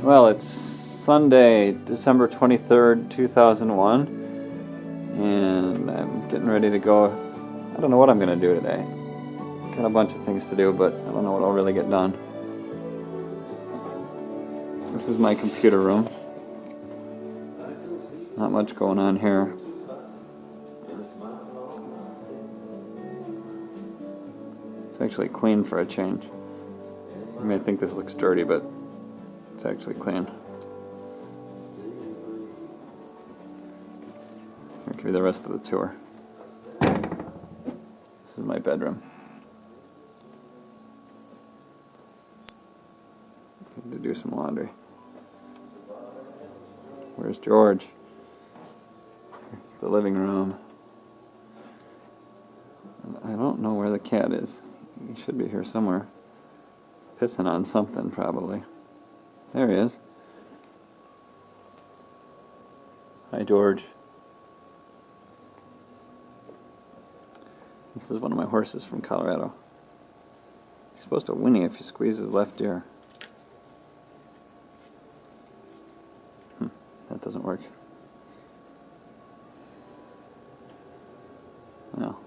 Well, it's Sunday, December 23rd, 2001, and I'm getting ready to go. I don't know what I'm going to do today. Got a bunch of things to do, but I don't know what I'll really get done. This is my computer room. Not much going on here. It's actually clean for a change. You may think this looks dirty, but it's actually clean. I'll give you the rest of the tour. This is my bedroom. Need to do some laundry. Where's George? Here's the living room. I don't know where the cat is. He should be here somewhere. Pissing on something, probably. There he is. Hi, George. This is one of my horses from Colorado. He's supposed to whinny if you squeeze his left ear. That doesn't work. Well,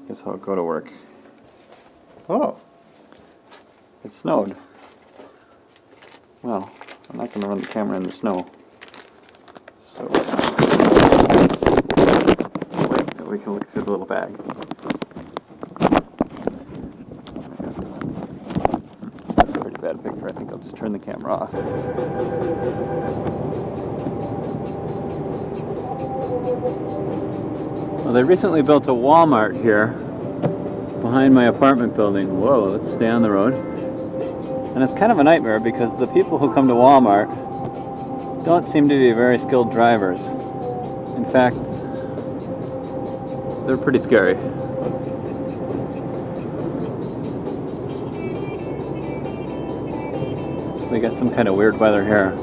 I guess I'll go to work. Oh! It snowed. Well, I'm not going to run the camera in the snow. So, we can look through the little bag. That's a pretty bad picture. I think I'll just turn the camera off. Well, they recently built a Walmart here behind my apartment building. Whoa, let's stay on the road. And it's kind of a nightmare because the people who come to Walmart don't seem to be very skilled drivers. In fact, they're pretty scary. So we got some kind of weird weather here.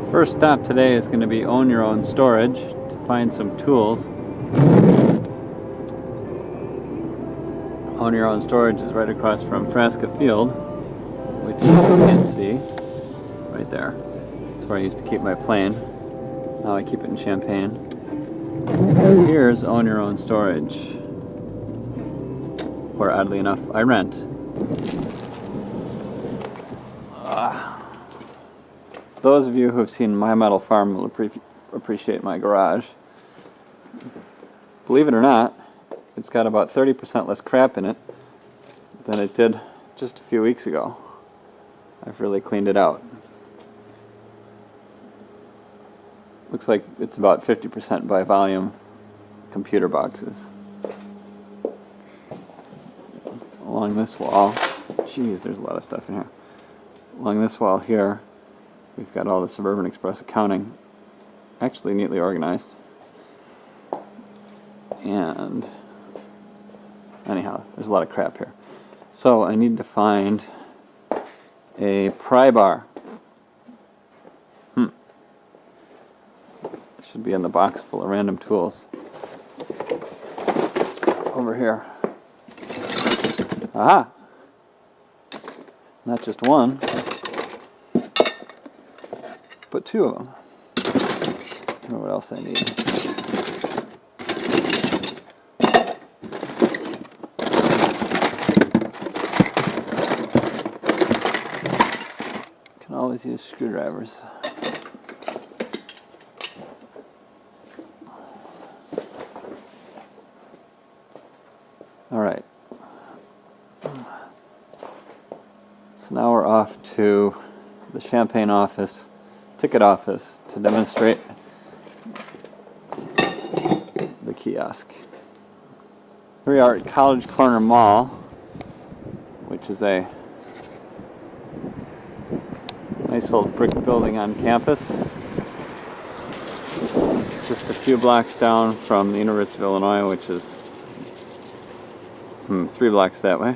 First stop today is going to be Own Your Own Storage to find some tools. Own Your Own Storage is right across from Frasca Field, which you can see right there. That's where I used to keep my plane. Now I keep it in Champaign. Here's Own Your Own Storage, where oddly enough I rent. Those of you who have seen My Metal Farm will appreciate my garage. Believe it or not, it's got about 30% less crap in it than it did just a few weeks ago. I've really cleaned it out. Looks like it's about 50% by volume computer boxes. Along this wall, geez, there's a lot of stuff in here. Along this wall here, we've got all the Suburban Express accounting, actually neatly organized. And anyhow, there's a lot of crap here. So I need to find a pry bar. It should be in the box full of random tools. Over here. Aha! Not just one, but two of them. I don't know what else I need. Can always use screwdrivers. All right. So now we're off to the Champaign office, ticket office, to demonstrate the kiosk. Here we are at College Corner Mall, which is a nice old brick building on campus. just a few blocks down from the University of Illinois, which is 3 blocks that way.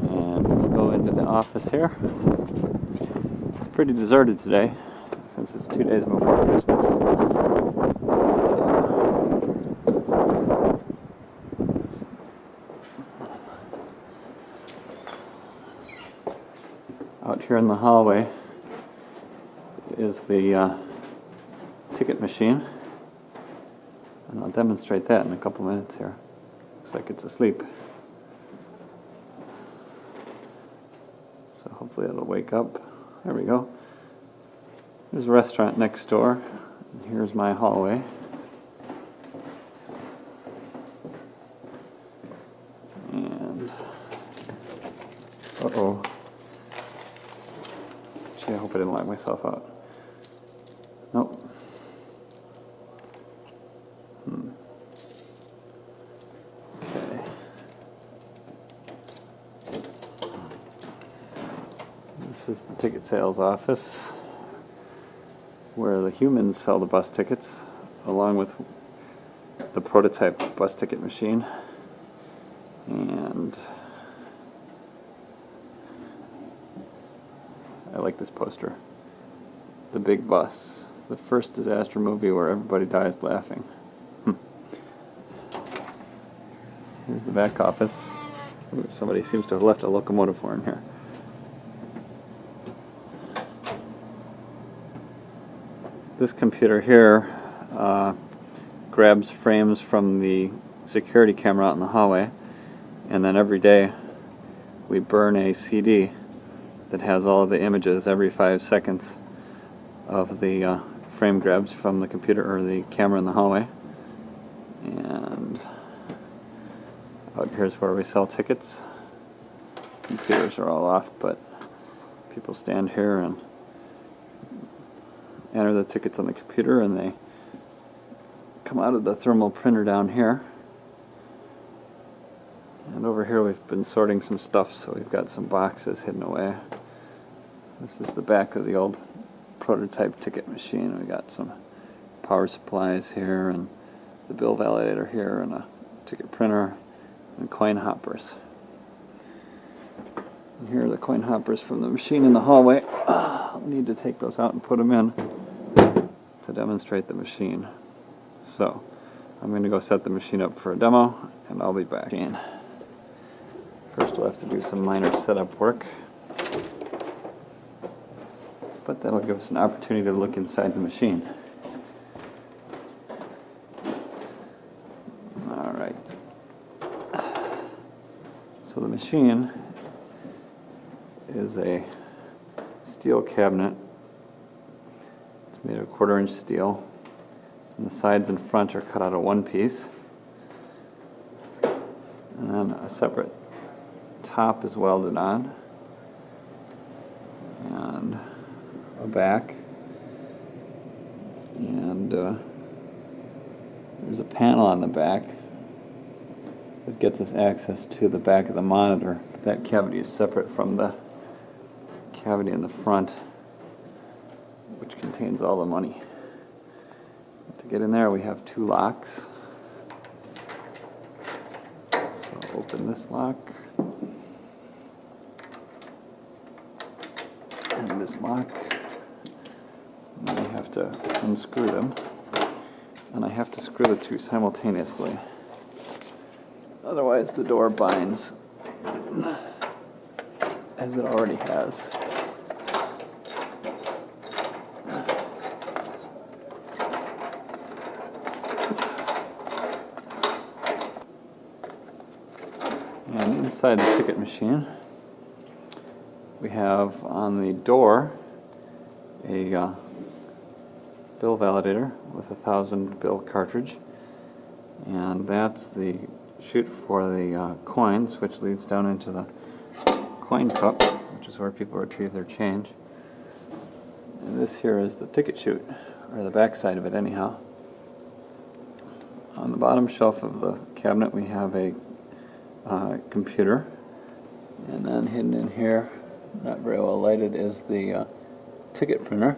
And we'll go into the office here. It's pretty deserted today, since it's 2 days before Christmas. Out here in the hallway is the ticket machine, and I'll demonstrate that in a couple minutes here. Looks like it's asleep. So hopefully it'll wake up. There we go. There's a restaurant next door. And here's my hallway. And uh-oh. Gee, I hope I didn't lock myself out. Nope. Okay. This is the ticket sales office, where the humans sell the bus tickets, along with the prototype bus ticket machine. And I like this poster. The Big Bus, the first disaster movie where everybody dies laughing. Here's the back office. Ooh, somebody seems to have left a locomotive horn here. This computer here grabs frames from the security camera out in the hallway, and then every day we burn a CD that has all of the images every 5 seconds of the frame grabs from the computer or the camera in the hallway. And out here's where we sell tickets. Computers are all off, but people stand here and enter the tickets on the computer, and they come out of the thermal printer down here. And over here we've been sorting some stuff, so we've got some boxes hidden away. This is the back of the old prototype ticket machine. We got some power supplies here, and the bill validator here, and a ticket printer, and coin hoppers. And here are the coin hoppers from the machine in the hallway. I'll need to take those out and put them in to demonstrate the machine. So I'm going to go set the machine up for a demo, and I'll be back. First we'll have to do some minor setup work, but that'll give us an opportunity to look inside the machine. Alright. So the machine is a steel cabinet. It's made of 1/4 inch steel, and the sides and front are cut out of one piece, and then a separate top is welded on, and a back, and there's a panel on the back that gets us access to the back of the monitor. That cavity is separate from the cavity in the front, which contains all the money. To get in there, we have 2 locks. So I'll open this lock and this lock. And then I have to unscrew them, and I have to screw the 2 simultaneously. Otherwise the door binds, as it already has. And inside the ticket machine, we have on the door a bill validator with a 1,000 bill cartridge, and that's the chute for the coins, which leads down into the coin cup, which is where people retrieve their change. And this here is the ticket chute, or the back side of it anyhow. On the bottom shelf of the cabinet we have a computer, and then hidden in here, not very well lighted, is the ticket printer.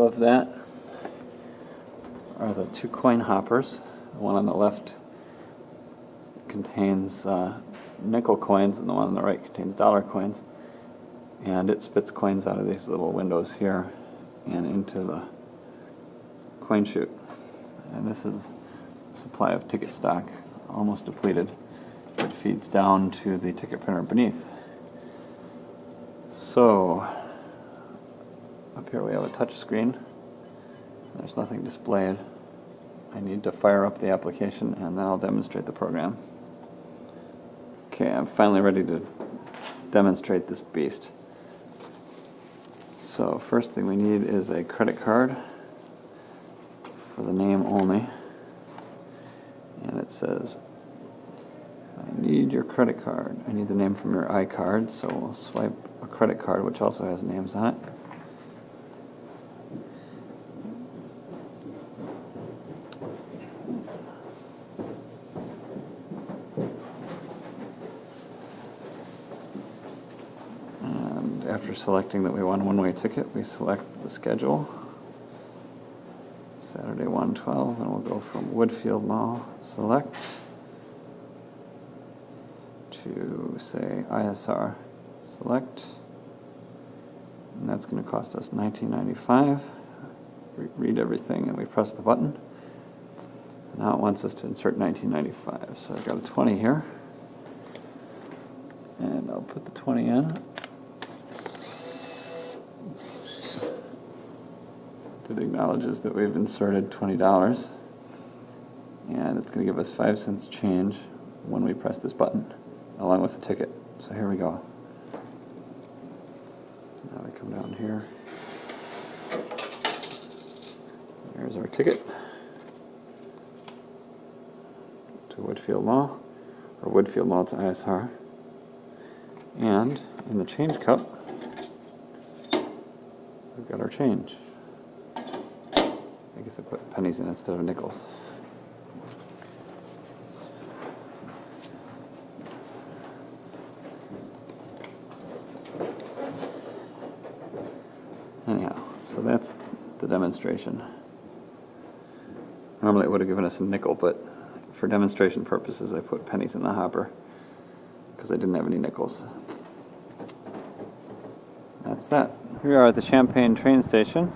above that are the 2 coin hoppers. The one on the left contains nickel coins, and the one on the right contains dollar coins. And it spits coins out of these little windows here and into the coin chute. And this is a supply of ticket stock, almost depleted. It feeds down to the ticket printer beneath. So, up here we have a touch screen. There's nothing displayed. I need to fire up the application and then I'll demonstrate the program. Okay, I'm finally ready to demonstrate this beast. So first thing we need is a credit card for the name only. And it says, I need your credit card. I need the name from your iCard, so we'll swipe a credit card which also has names on it. After selecting that we want a one-way ticket, we select the schedule, Saturday 1/12, and we'll go from Woodfield Mall, select, to say ISR, select, and that's going to cost us $19.95. Read everything and we press the button. Now it wants us to insert $19.95, so I've got a 20 here, and I'll put the 20 in. It acknowledges that we've inserted $20, and it's going to give us 5 cents change when we press this button, along with the ticket. So here we go. Now we come down here. There's our ticket to Woodfield Mall, or Woodfield Mall to ISR. And in the change cup, we've got our change. I guess I put pennies in instead of nickels. Anyhow, so that's the demonstration. Normally it would have given us a nickel, but for demonstration purposes I put pennies in the hopper because I didn't have any nickels. That's that. Here we are at the Champaign train station.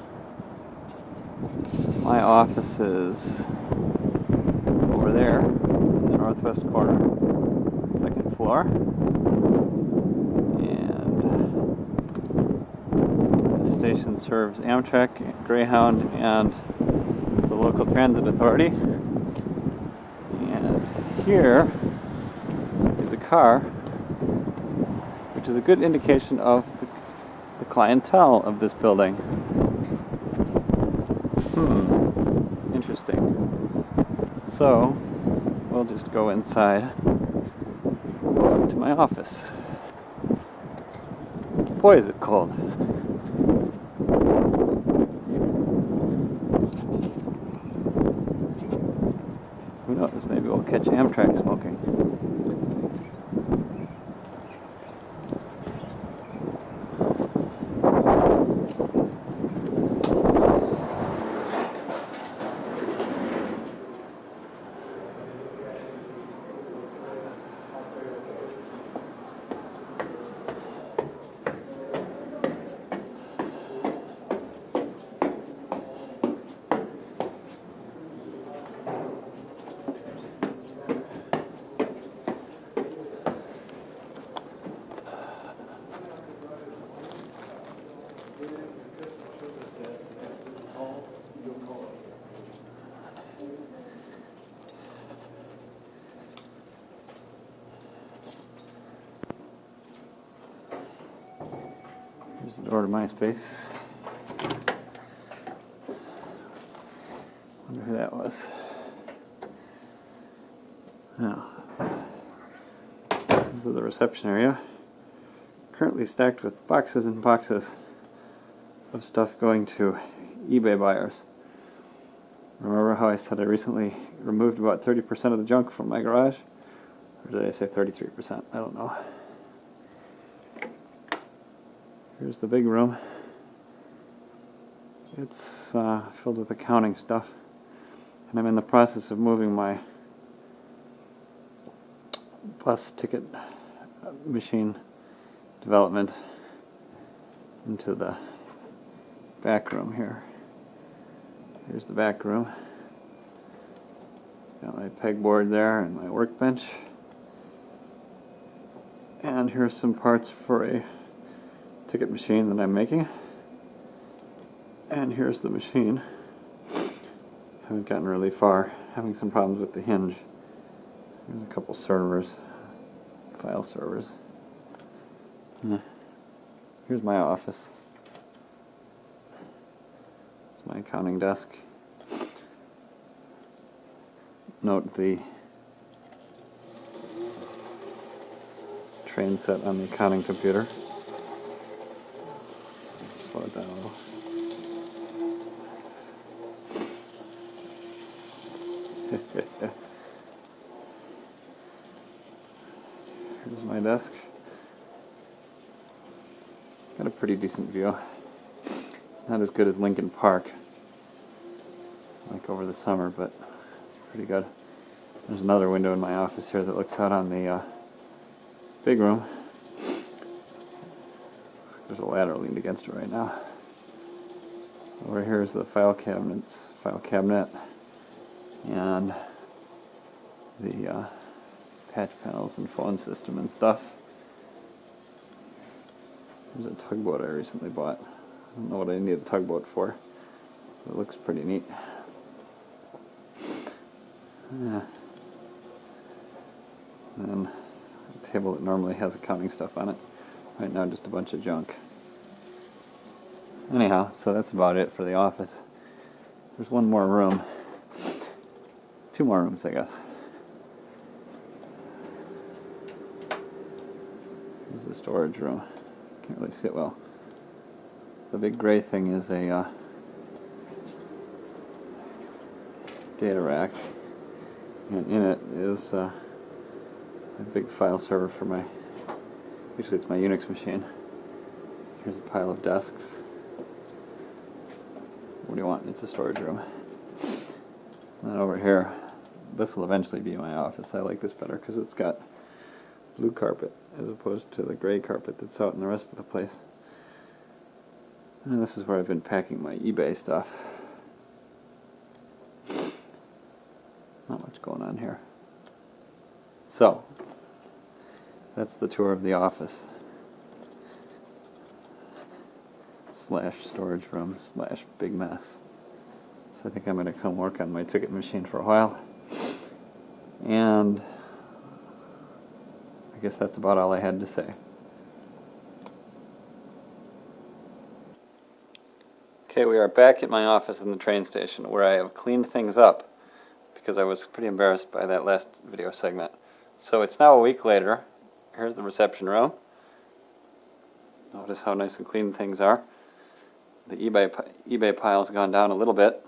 My office is over there in the northwest corner, 2nd floor, and the station serves Amtrak, Greyhound, and the local transit authority. And here is a car, which is a good indication of the clientele of this building. Interesting. So, we'll just go inside, go up to my office. Boy, is it cold. Who knows, maybe we'll catch Amtrak smoking. Here's the door to my space. Wonder who that was. Now, this is the reception area. Currently stacked with boxes and boxes of stuff going to eBay buyers. Remember how I said I recently removed about 30% of the junk from my garage? Or did I say 33%? I don't know. Here's the big room. It's filled with accounting stuff, and I'm in the process of moving my bus ticket machine development into the back room here. Here's the back room. Got my pegboard there and my workbench. And here's some parts for a ticket machine that I'm making. And here's the machine. Haven't gotten really far. Having some problems with the hinge. There's a couple servers, file servers. Here's my office. It's my accounting desk. Note the train set on the accounting computer. Slow it down a little. Here's my desk. Got a pretty decent view. Not as good as Lincoln Park, like over the summer, but it's pretty good. There's another window in my office here that looks out on the big room. Looks like there's a ladder leaned against it right now. Over here is the file cabinet, and the patch panels and phone system and stuff. There's a tugboat I recently bought. I don't know what I need a tugboat for, but it looks pretty neat. Yeah. And then a table that normally has accounting stuff on it. Right now just a bunch of junk. Anyhow, so that's about it for the office. There's one more room. Two more rooms, I guess. Here's the storage room. Can't really see it well. The big gray thing is a data rack, and in it is a big file server for my, usually it's my Unix machine. Here's a pile of desks. What do you want? It's a storage room. And then over here, this will eventually be my office. I like this better because it's got blue carpet as opposed to the gray carpet that's out in the rest of the place. And this is where I've been packing my eBay stuff. Not much going on here. So, that's the tour of the office. / storage room / big mess. So I think I'm going to come work on my ticket machine for a while. And I guess that's about all I had to say. Okay, we are back at my office in the train station where I have cleaned things up because I was pretty embarrassed by that last video segment. So it's now a week later. Here's the reception room. Notice how nice and clean things are. The eBay pile's gone down a little bit.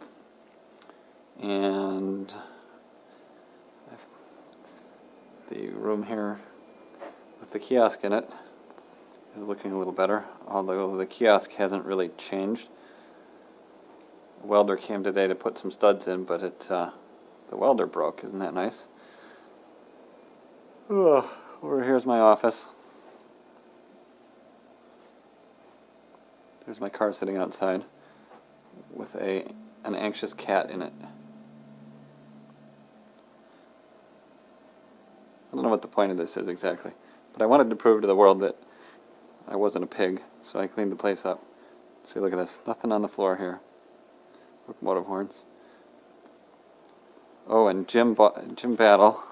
And the room here with the kiosk in it is looking a little better, although the kiosk hasn't really changed. A welder came today to put some studs in, but the welder broke. Isn't that nice? Over here's my office. There's my car sitting outside with an anxious cat in it. I don't know what the point of this is exactly, but I wanted to prove to the world that I wasn't a pig, so I cleaned the place up. See, look at this. Nothing on the floor here. Locomotive horns. Oh, and Jim Battle.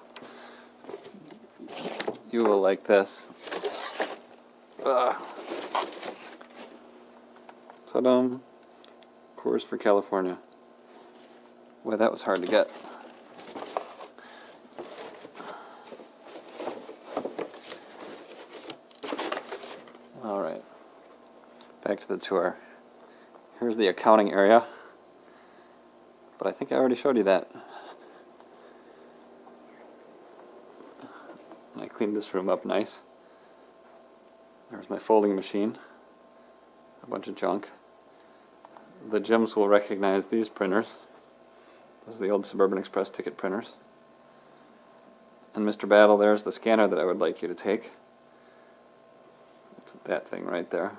You will like this. Ta-dum. Coors for California. Boy, that was hard to get. Alright. Back to the tour. Here's the accounting area. But I think I already showed you that. I cleaned this room up nice. There's my folding machine. A bunch of junk. the gyms will recognize these printers. Those are the old Suburban Express ticket printers. And Mr. Battle, there's the scanner that I would like you to take. It's that thing right there.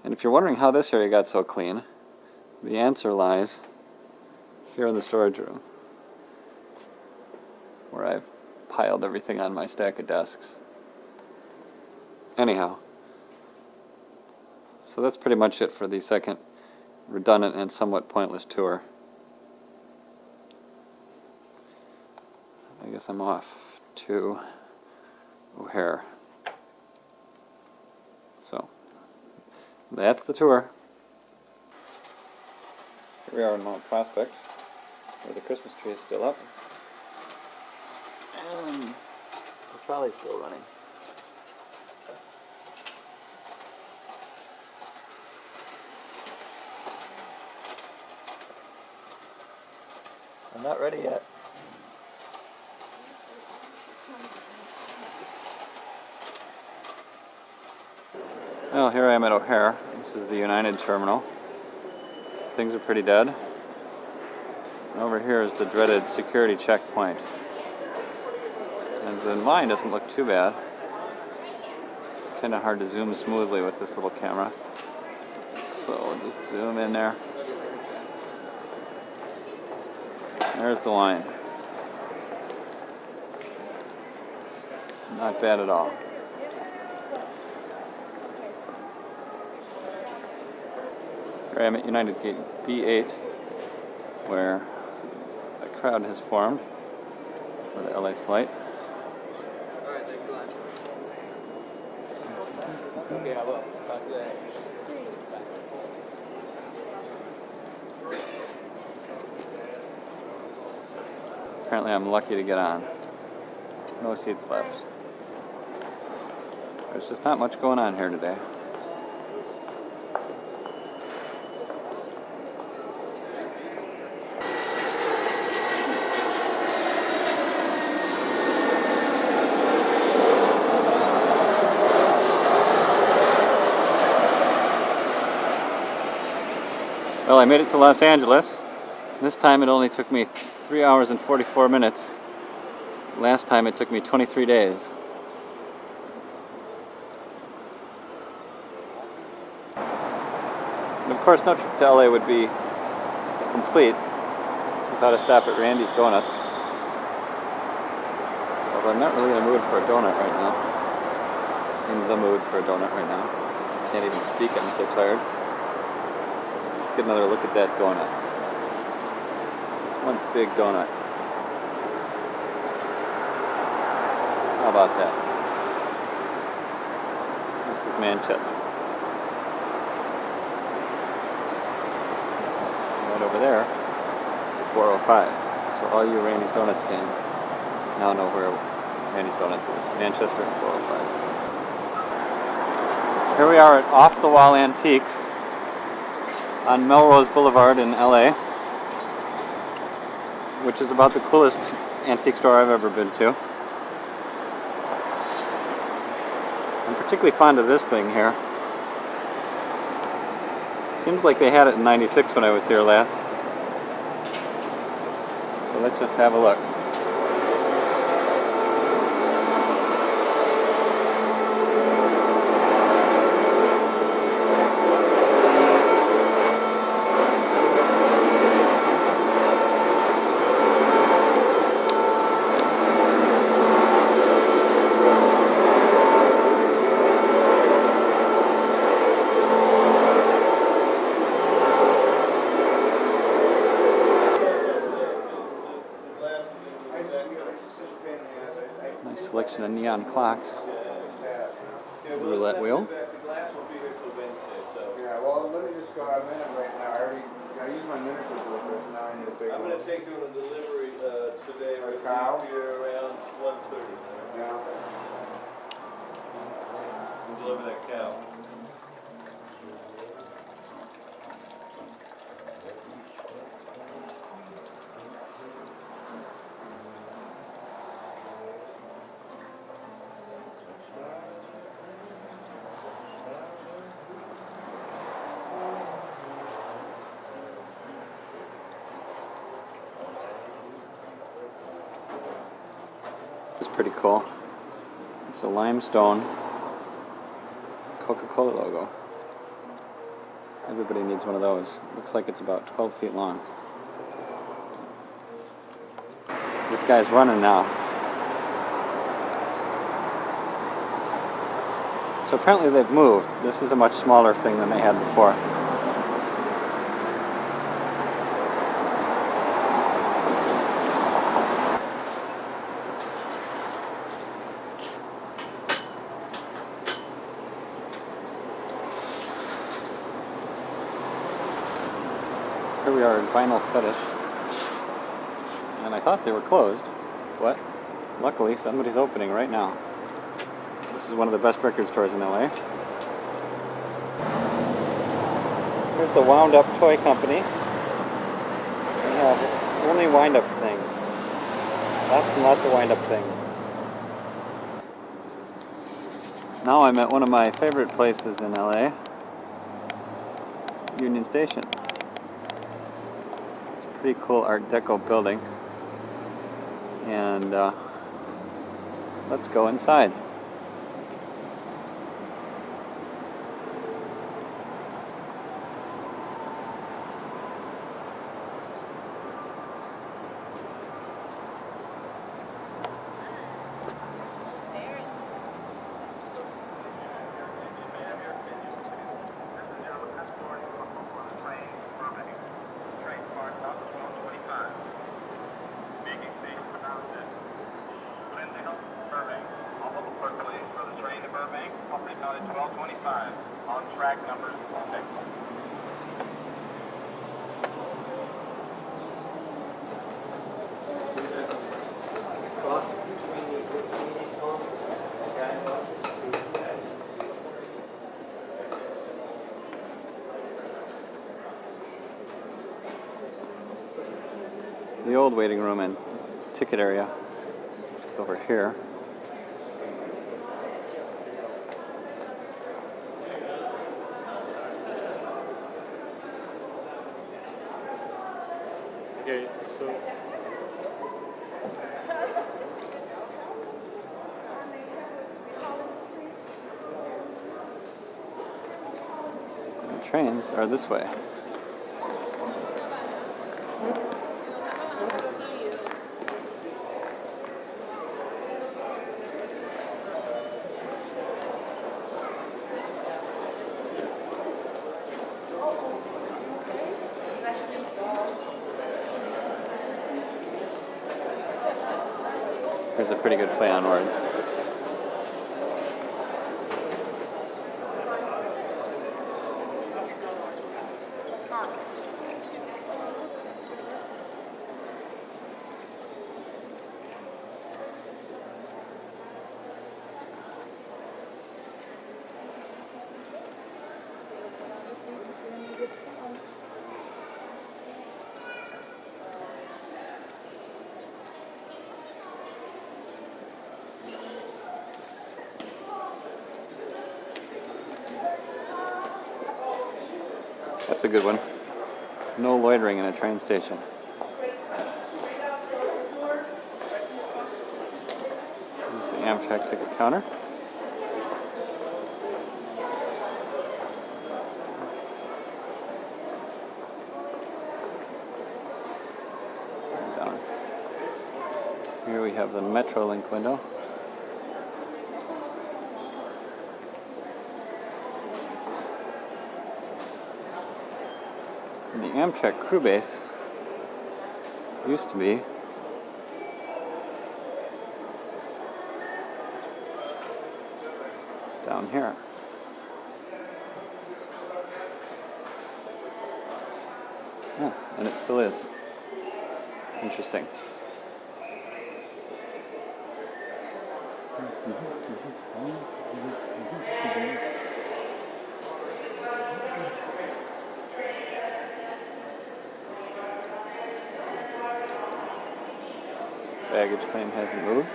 And if you're wondering how this area got so clean, the answer lies here in the storage room, where I've piled everything on my stack of desks. Anyhow, so that's pretty much it for the second redundant and somewhat pointless tour. I guess I'm off to O'Hare. So, that's the tour. Here we are in Mount Prospect, where the Christmas tree is still up. And the trolley's still running. I'm not ready yet. Well, here I am at O'Hare. This is the United Terminal. Things are pretty dead. And over here is the dreaded security checkpoint. And the line doesn't look too bad. It's kind of hard to zoom smoothly with this little camera. So we'll just zoom in there. There's the line. Not bad at all. Here I am at United Gate B8, where a crowd has formed for the LA flight. Alright, thanks a lot. Okay, I will. Talk to you later. Apparently I'm lucky to get on. No seats left. There's just not much going on here today. Well, I made it to Los Angeles. This time it only took me 3 hours and 44 minutes. Last time it took me 23 days. And of course, no trip to LA would be complete without a stop at Randy's Donuts. Although I'm not really in the mood for a donut right now. In the mood for a donut right now. Can't even speak, I'm so tired. Let's get another look at that donut. It's one big donut. How about that? This is Manchester. Right over there is the 405. So all you Randy's Donuts fans now know where Randy's Donuts is. Manchester and 405. Here we are at Off the Wall Antiques on Melrose Boulevard in LA, which is about the coolest antique store I've ever been to. I'm particularly fond of this thing here. Seems like they had it in '96 when I was here last. So let's just have a look. Nice selection of neon clocks. Roulette wheel. Yeah, well, let me just go. I'm in it right now. I use my miniature book, so now I need to take I'm going to take you on a delivery today. We'll be here around 1:30. Yeah. We'll deliver that cow. is pretty cool. It's a limestone Coca-Cola logo. Everybody needs one of those. Looks like it's about 12 feet long. This guy's running now. So apparently they've moved. This is a much smaller thing than they had before. Here we are in Vinyl Fetish. And I thought they were closed, but luckily somebody's opening right now. This is one of the best record stores in LA. Here's the Wound Up Toy Company. We have only wind up things. Lots and lots of wind up things. Now I'm at one of my favorite places in LA, Union Station. It's a pretty cool Art Deco building. And let's go inside. On track number 6. The old waiting room and ticket area is over here. Okay, so The trains are this way. Here's a pretty good play on words. That's a good one. No loitering in a train station. Here's the Amtrak ticket counter. Down. Here we have the Metrolink window. And the Amtrak crew base used to be down here. Yeah, and it still is. Interesting. Baggage claim hasn't moved.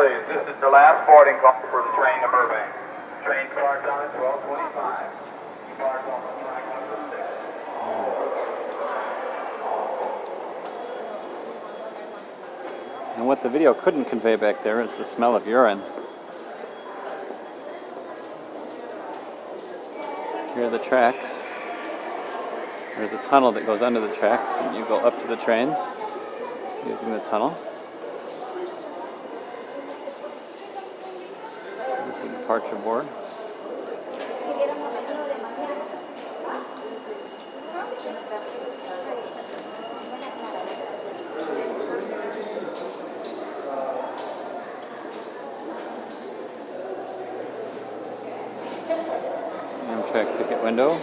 please. This is the last boarding call for the train to Burbank. Train starts on at 12:25. Starts on the track number 6. And what the video couldn't convey back there is the smell of urine. Here are the tracks. There's a tunnel that goes under the tracks, and you go up to the trains using the tunnel. There's the departure board. Amtrak ticket window.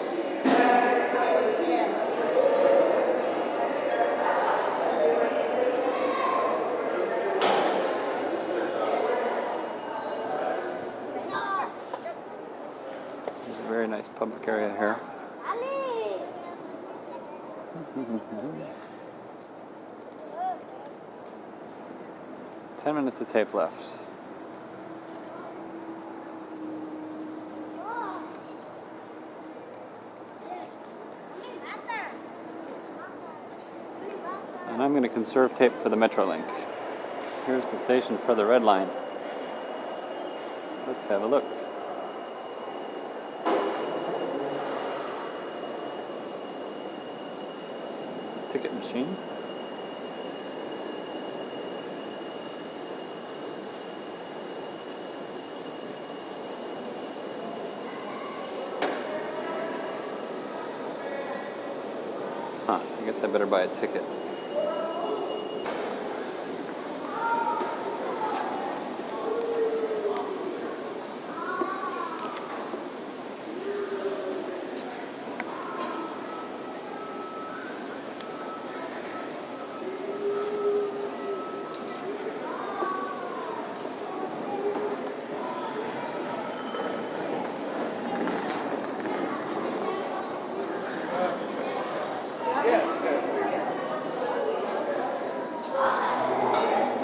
There's a very nice public area here. 10 minutes of tape left. And I'm going to conserve tape for the Metrolink. Here's the station for the Red Line. Let's have a look. It's a ticket machine. Huh, I guess I better buy a ticket.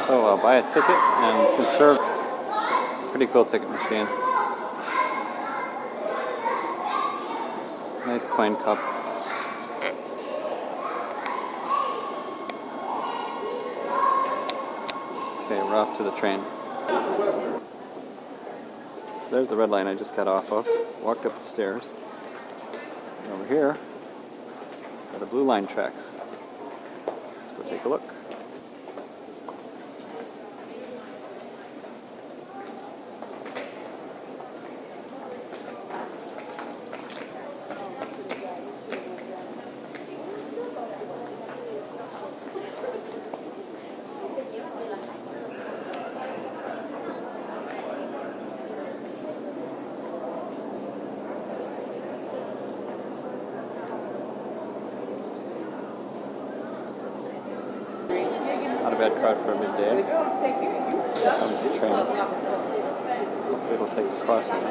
So I'll buy a ticket and conserve. Pretty cool ticket machine. Nice coin cup. Okay, we're off to the train. So there's the Red Line I just got off of. Walked up the stairs. And over here are the Blue Line tracks. Let's go take a look. Not a bad crowd for a midday. Come to the train. Hopefully it'll take the crossing.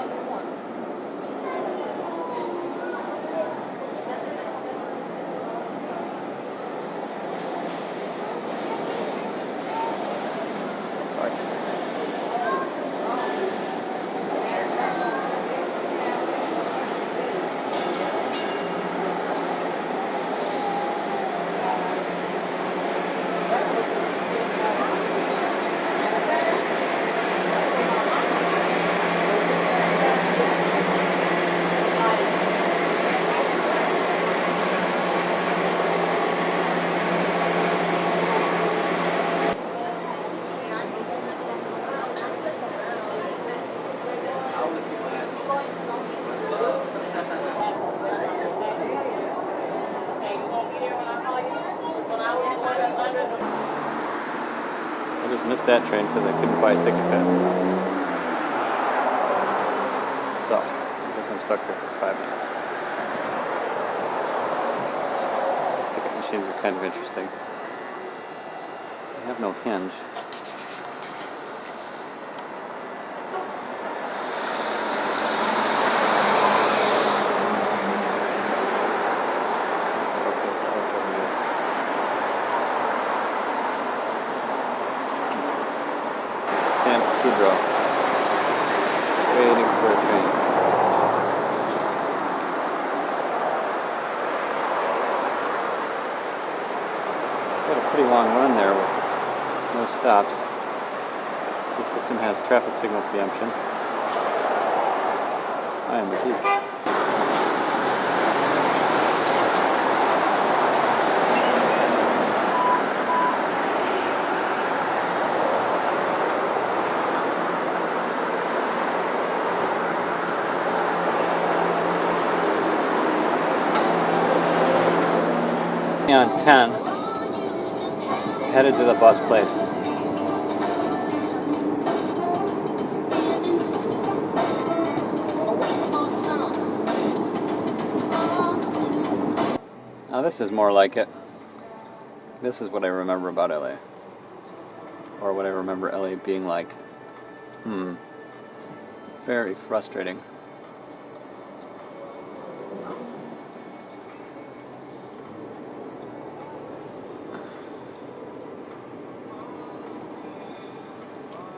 I just missed that train because I couldn't buy a ticket fast enough. So, I guess I'm stuck here for 5 minutes. These ticket machines are kind of interesting. They have no hinge. for a train. Got a pretty long run there with no stops. The system has traffic signal preemption. I am the beach. On 10, headed to the bus place. Now this is more like it. This is what I remember about LA. Or what I remember LA being like. Very frustrating.